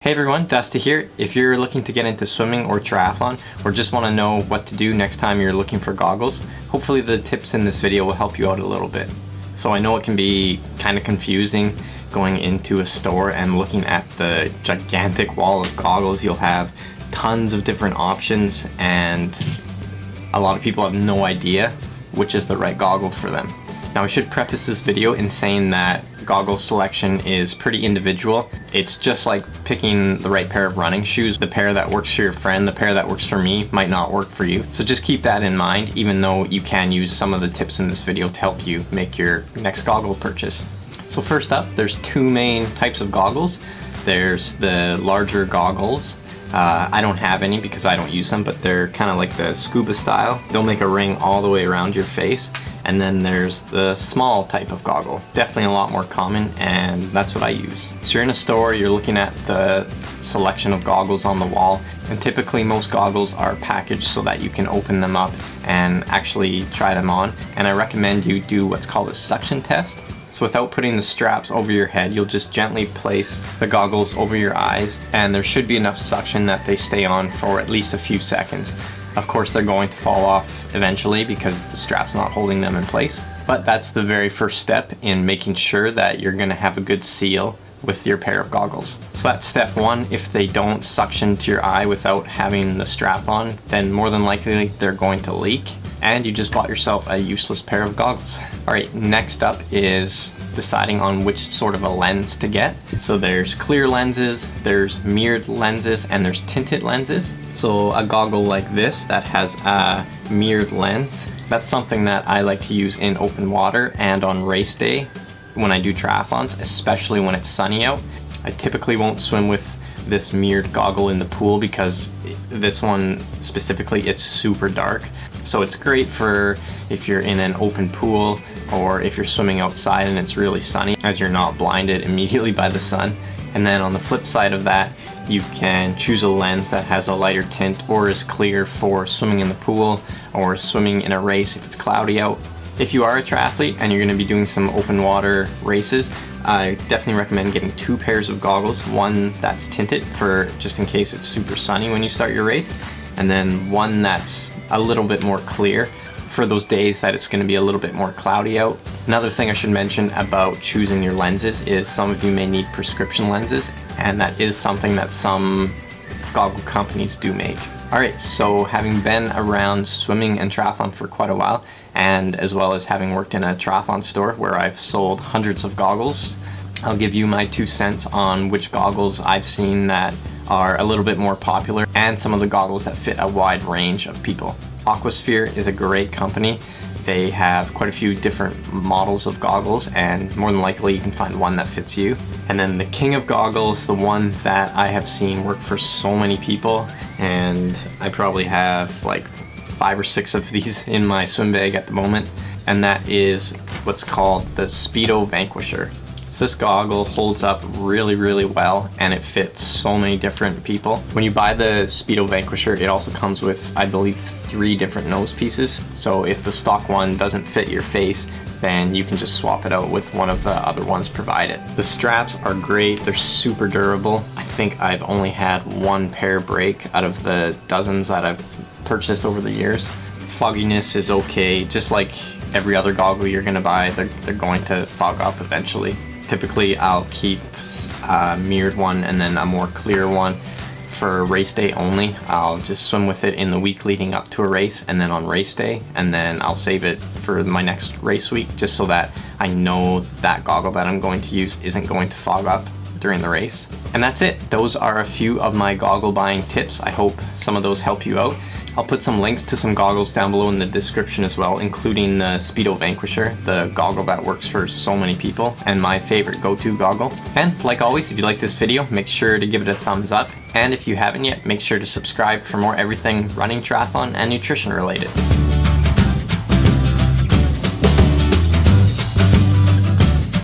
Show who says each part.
Speaker 1: Hey everyone, Dusty here. If you're looking to get into swimming or triathlon, or just want to know what to do next time you're looking for goggles, hopefully the tips in this video will help you out a little bit. So I know it can be kind of confusing going into a store and looking at the gigantic wall of goggles. You'll have tons of different options and a lot of people have no idea which is the right goggle for them. Now I should preface this video in saying that goggle selection is pretty individual. It's just like picking the right pair of running shoes. The pair that works for your friend, the pair that works for me might not work for you. So just keep that in mind, even though you can use some of the tips in this video to help you make your next goggle purchase. So first up, there's two main types of goggles. There's the larger goggles. I don't have any because I don't use them, but they're kind of like the scuba style. They'll make a ring all the way around your face. And then there's the small type of goggle. Definitely a lot more common, and that's what I use. So you're in a store, you're looking at the selection of goggles on the wall, and typically most goggles are packaged so that you can open them up and actually try them on. And I recommend you do what's called a suction test. So without putting the straps over your head, you'll just gently place the goggles over your eyes, and there should be enough suction that they stay on for at least a few seconds. Of course, they're going to fall off eventually because the strap's not holding them in place. But that's the very first step in making sure that you're going to have a good seal with your pair of goggles. So that's step one. If they don't suction to your eye without having the strap on, then more than likely they're going to leak, and you just bought yourself a useless pair of goggles. All right, next up is deciding on which sort of a lens to get. So there's clear lenses, there's mirrored lenses, and there's tinted lenses. So a goggle like this that has a mirrored lens, that's something that I like to use in open water and on race day when I do triathlons, especially when it's sunny out. I typically won't swim with this mirrored goggle in the pool because this one specifically is super dark. So it's great for if you're in an open pool or if you're swimming outside and it's really sunny, as you're not blinded immediately by the sun. And then on the flip side of that, you can choose a lens that has a lighter tint or is clear for swimming in the pool or swimming in a race if it's cloudy out. If you are a triathlete and you're going to be doing some open water races, I definitely recommend getting two pairs of goggles. One that's tinted for just in case it's super sunny when you start your race, and then one that's a little bit more clear for those days that it's going to be a little bit more cloudy out. Another thing I should mention about choosing your lenses is some of you may need prescription lenses, and that is something that some goggle companies do make. Alright, so having been around swimming and triathlon for quite a while, and as well as having worked in a triathlon store where I've sold hundreds of goggles, I'll give you my 2 cents on which goggles I've seen that are a little bit more popular and some of the goggles that fit a wide range of people. Aquasphere is a great company. They have quite a few different models of goggles, and more than likely you can find one that fits you. And then the king of goggles, the one that I have seen work for so many people, and I probably have like 5 or 6 of these in my swim bag at the moment, and that is what's called the Speedo Vanquisher. So this goggle holds up really well, and it fits so many different people. When you buy the Speedo Vanquisher, it also comes with, I believe, 3 different nose pieces. So if the stock one doesn't fit your face, then you can just swap it out with one of the other ones provided. The straps are great, they're super durable. I think I've only had one pair break out of the dozens that I've purchased over the years. Fogginess is okay, just like every other goggle you're gonna buy, they're going to fog up eventually. Typically I'll keep a mirrored one and then a more clear one for race day only. I'll just swim with it in the week leading up to a race and then on race day, and then I'll save it for my next race week just so that I know that goggle that I'm going to use isn't going to fog up during the race. And that's it. Those are a few of my goggle buying tips. I hope some of those help you out. I'll put some links to some goggles down below in the description as well, including the Speedo Vanquisher, the goggle that works for so many people, and my favorite go-to goggle. And like always, if you like this video, make sure to give it a thumbs up. And if you haven't yet, make sure to subscribe for more everything running, triathlon, and nutrition related.